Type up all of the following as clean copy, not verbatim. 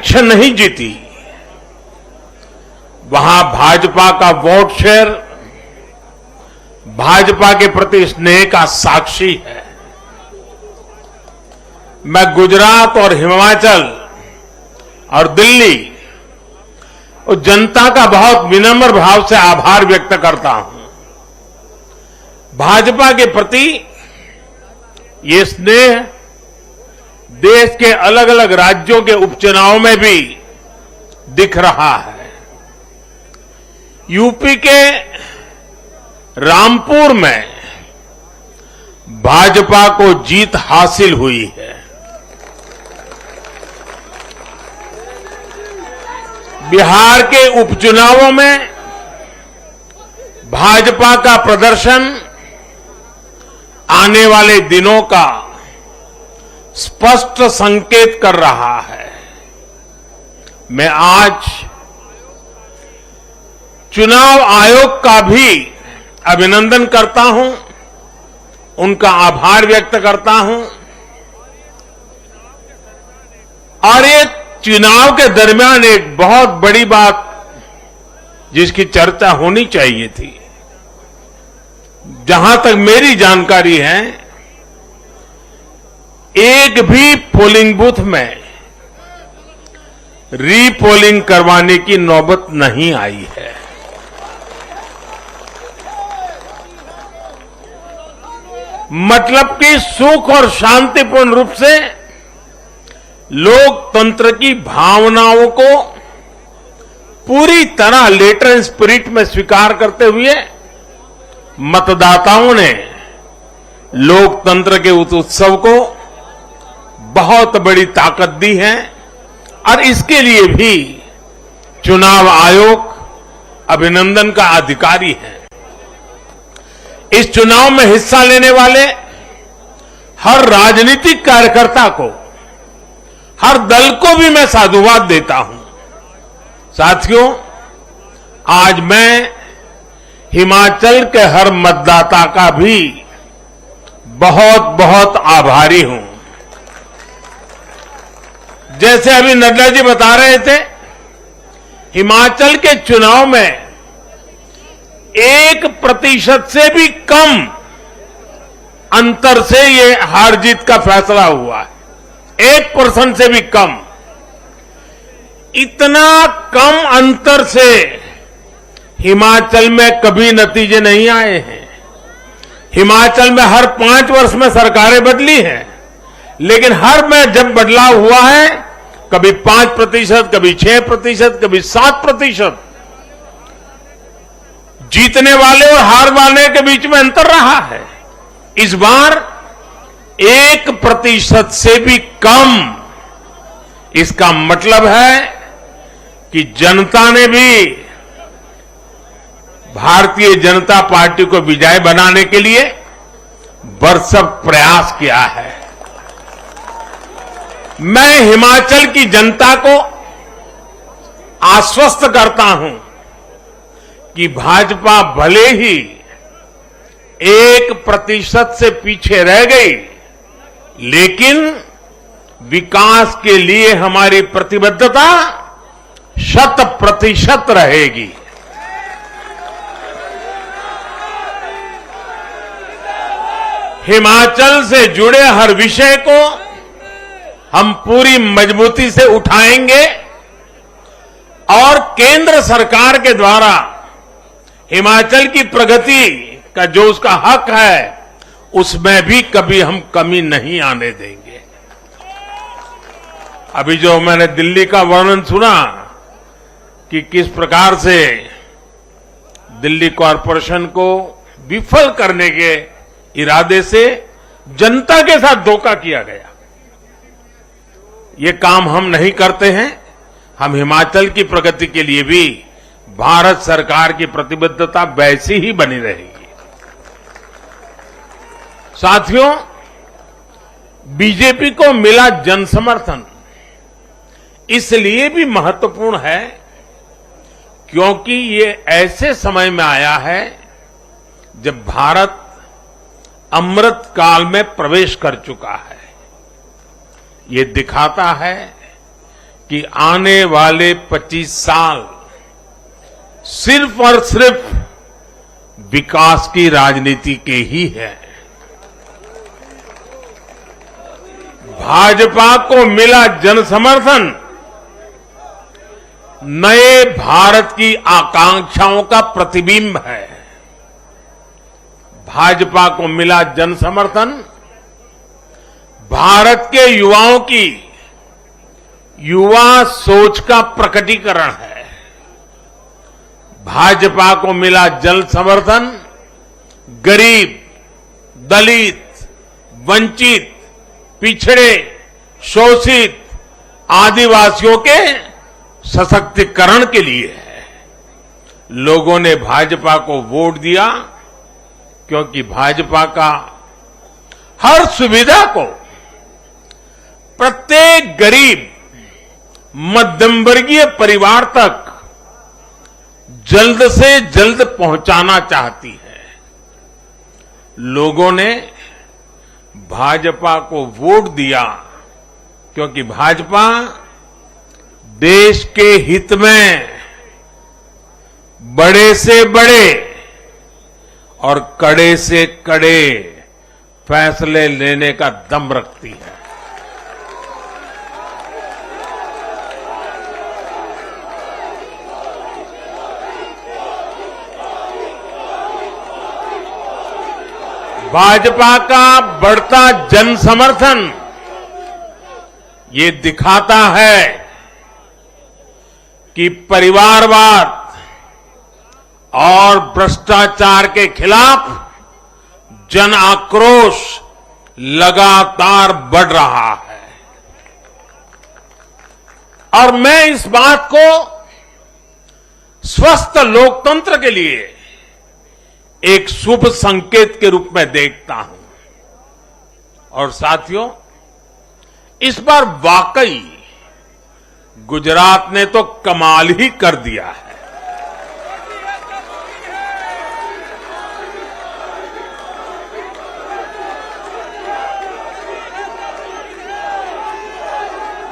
Election नहीं जीती, वहां भाजपा का वोट शेयर भाजपा के प्रति स्नेह का साक्षी है। मैं गुजरात और हिमाचल और दिल्ली और जनता का बहुत विनम्र भाव से आभार व्यक्त करता हूं। भाजपा के प्रति ये स्नेह देश के अलग अलग राज्यों के उपचुनाव में भी दिख रहा है। यूपी के रामपुर में भाजपा को जीत हासिल हुई है। बिहार के उपचुनावों में भाजपा का प्रदर्शन आने वाले दिनों का स्पष्ट संकेत कर रहा है। मैं आज चुनाव आयोग का भी अभिनंदन करता हूं, उनका आभार व्यक्त करता हूं और ये चुनाव के दरमियान एक बहुत बड़ी बात जिसकी चर्चा होनी चाहिए थी, जहां तक मेरी जानकारी है एक भी पोलिंग बूथ में रीपोलिंग करवाने की नौबत नहीं आई है। मतलब कि सुख और शांतिपूर्ण रूप से लोकतंत्र की भावनाओं को पूरी तरह लेटर एंड स्पिरिट में स्वीकार करते हुए मतदाताओं ने लोकतंत्र के उस उत्सव को बहुत बड़ी ताकत दी है और इसके लिए भी चुनाव आयोग अभिनंदन का अधिकारी है। इस चुनाव में हिस्सा लेने वाले हर राजनीतिक कार्यकर्ता को, हर दल को भी मैं साधुवाद देता हूं। साथियों, आज मैं हिमाचल के हर मतदाता का भी बहुत बहुत आभारी हूं। जैसे अभी नड्डा जी बता रहे थे, हिमाचल के चुनाव में 1% से भी कम अंतर से ये हार जीत का फैसला हुआ है। 1% से भी कम। इतना कम अंतर से हिमाचल में कभी नतीजे नहीं आए हैं। हिमाचल में हर 5 वर्ष में सरकारें बदली हैं, लेकिन हर में जब बदलाव हुआ है, कभी 5%, कभी 6%, कभी 7%, जीतने वाले और हार वाले के बीच में अंतर रहा है। इस बार 1% से भी कम। इसका मतलब है कि जनता ने भी भारतीय जनता पार्टी को विजयी बनाने के लिए भरसक प्रयास किया है। मैं हिमाचल की जनता को आश्वस्त करता हूं कि भाजपा भले ही 1% से पीछे रह गई, लेकिन विकास के लिए हमारी प्रतिबद्धता 100% रहेगी। हिमाचल से जुड़े हर विषय को हम पूरी मजबूती से उठाएंगे और केंद्र सरकार के द्वारा हिमाचल की प्रगति का जो उसका हक है, उसमें भी कभी हम कमी नहीं आने देंगे। अभी जो मैंने दिल्ली का वर्णन सुना कि किस प्रकार से दिल्ली कॉरपोरेशन को विफल करने के इरादे से जनता के साथ धोखा किया गया, ये काम हम नहीं करते हैं। हम हिमाचल की प्रगति के लिए भी भारत सरकार की प्रतिबद्धता वैसी ही बनी रहेगी। साथियों, बीजेपी को मिला जन समर्थन इसलिए भी महत्वपूर्ण है क्योंकि ये ऐसे समय में आया है जब भारत अमृत काल में प्रवेश कर चुका है। ये दिखाता है कि आने वाले 25 साल सिर्फ और सिर्फ विकास की राजनीति के ही है। भाजपा को मिला जन समर्थन नए भारत की आकांक्षाओं का प्रतिबिंब है। भाजपा को मिला जन समर्थन भारत के युवाओं की युवा सोच का प्रकटीकरण है। भाजपा को मिला जन समर्थन गरीब, दलित, वंचित, पिछड़े, शोषित, आदिवासियों के सशक्तिकरण के लिए है। लोगों ने भाजपा को वोट दिया क्योंकि भाजपा का हर सुविधा को प्रत्येक गरीब, मध्यम वर्गीय परिवार तक जल्द से जल्द पहुंचाना चाहती है। लोगों ने भाजपा को वोट दिया क्योंकि भाजपा देश के हित में बड़े से बड़े और कड़े से कड़े फैसले लेने का दम रखती है। भाजपा का बढ़ता जन समर्थन ये दिखाता है कि परिवारवाद और भ्रष्टाचार के खिलाफ जन आक्रोश लगातार बढ़ रहा है। और मैं इस बात को स्वस्थ लोकतंत्र के लिए एक शुभ संकेत के रूप में देखता हूं। और साथियों, इस बार वाकई गुजरात ने तो कमाल ही कर दिया है।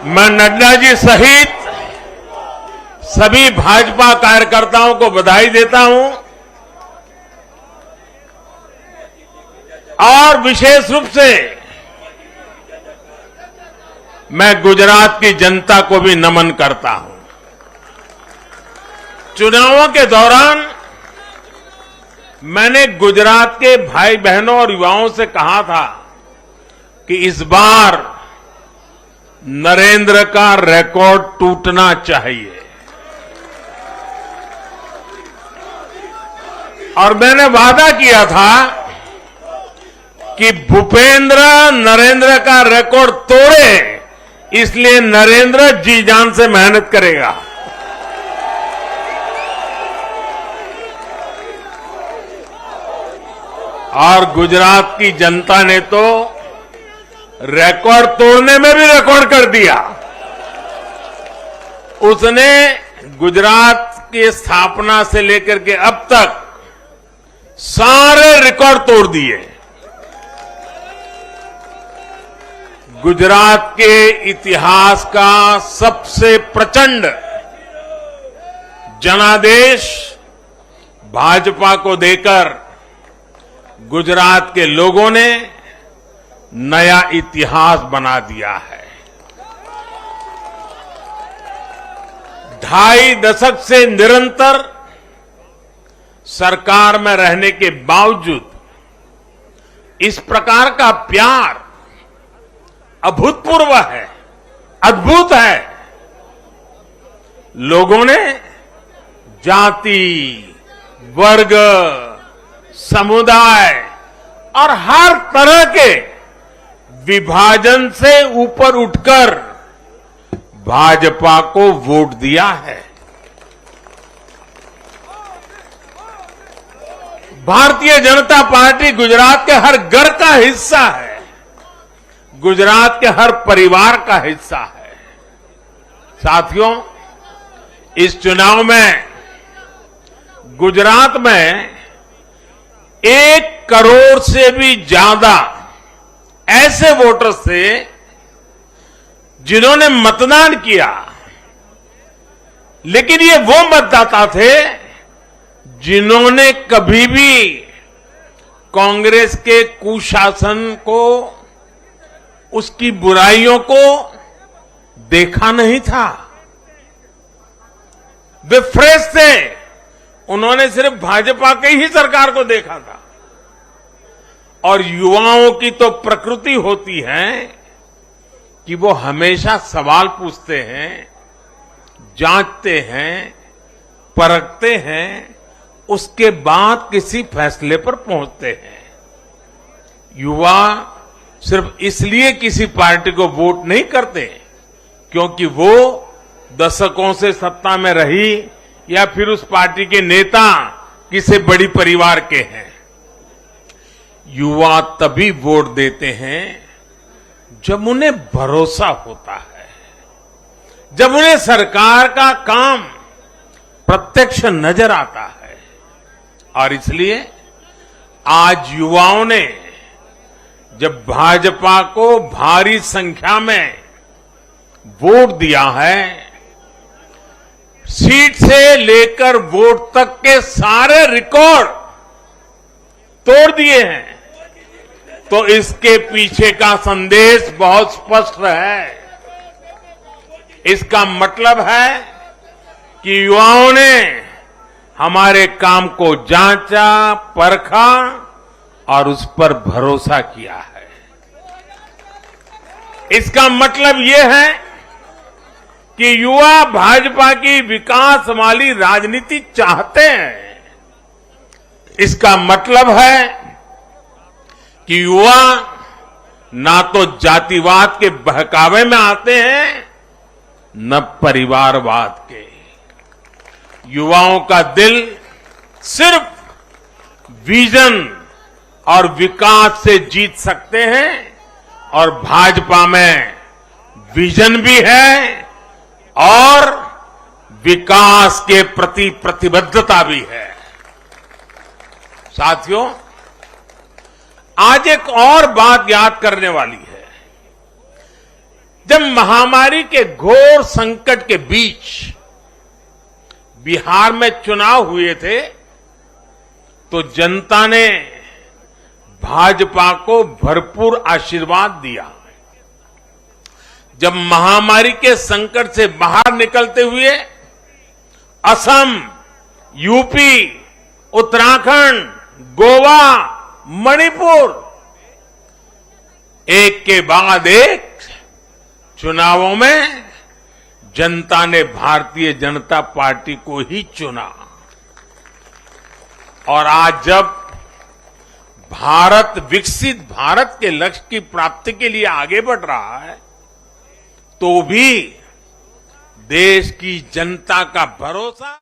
मैं नड्डा जी सहित सभी भाजपा कार्यकर्ताओं को बधाई देता हूं और विशेष रूप से मैं गुजरात की जनता को भी नमन करता हूं। चुनावों के दौरान मैंने गुजरात के भाई बहनों और युवाओं से कहा था कि इस बार नरेंद्र का रिकॉर्ड टूटना चाहिए। और मैंने वादा किया था कि भूपेंद्र नरेंद्र का रिकॉर्ड तोड़े, इसलिए नरेंद्र जी जान से मेहनत करेगा। और गुजरात की जनता ने तो रिकॉर्ड तोड़ने में भी रिकॉर्ड कर दिया। उसने गुजरात की स्थापना से लेकर के अब तक सारे रिकॉर्ड तोड़ दिए। गुजरात के इतिहास का सबसे प्रचंड जनादेश भाजपा को देकर गुजरात के लोगों ने नया इतिहास बना दिया है। 2.5 दशक से निरंतर सरकार में रहने के बावजूद इस प्रकार का प्यार अभूतपूर्व है, अद्भुत है। लोगों ने जाति, वर्ग, समुदाय और हर तरह के विभाजन से ऊपर उठकर भाजपा को वोट दिया है। भारतीय जनता पार्टी गुजरात के हर घर का हिस्सा है, गुजरात के हर परिवार का हिस्सा है। साथियों, इस चुनाव में गुजरात में 1 करोड़ से भी ज्यादा ऐसे वोटर्स थे जिन्होंने मतदान किया लेकिन ये वो मतदाता थे जिन्होंने कभी भी कांग्रेस के कुशासन को, उसकी बुराइयों को देखा नहीं था। वे फ्रेश थे, उन्होंने सिर्फ भाजपा की ही सरकार को देखा था। और युवाओं की तो प्रकृति होती है कि वो हमेशा सवाल पूछते हैं, जांचते हैं, परखते हैं, उसके बाद किसी फैसले पर पहुंचते हैं। युवा सिर्फ इसलिए किसी पार्टी को वोट नहीं करते क्योंकि वो दशकों से सत्ता में रही या फिर उस पार्टी के नेता किसी बड़ी परिवार के हैं। युवा तभी वोट देते हैं जब उन्हें भरोसा होता है, जब उन्हें सरकार का काम प्रत्यक्ष नजर आता है। और इसलिए आज युवाओं ने जब भाजपा को भारी संख्या में वोट दिया है, सीट से लेकर वोट तक के सारे रिकॉर्ड तोड़ दिए हैं, तो इसके पीछे का संदेश बहुत स्पष्ट है। इसका मतलब है कि युवाओं ने हमारे काम को जांचा, परखा और उस पर भरोसा किया है। इसका मतलब यह है कि युवा भाजपा की विकास वाली राजनीति चाहते हैं। इसका मतलब है कि युवा ना तो जातिवाद के बहकावे में आते हैं, न परिवारवाद के। युवाओं का दिल सिर्फ विजन और विकास से जीत सकते हैं, और भाजपा में विजन भी है और विकास के प्रति प्रतिबद्धता भी है। साथियों, आज एक और बात याद करने वाली है। जब महामारी के घोर संकट के बीच बिहार में चुनाव हुए थे, तो जनता ने भाजपा को भरपूर आशीर्वाद दिया। जब महामारी के संकट से बाहर निकलते हुए असम, यूपी, उत्तराखंड, गोवा, मणिपुर एक के बाद एक चुनावों में जनता ने भारतीय जनता पार्टी को ही चुना। और आज जब भारत विकसित भारत के लक्ष्य की प्राप्ति के लिए आगे बढ़ रहा है, तो भी देश की जनता का भरोसा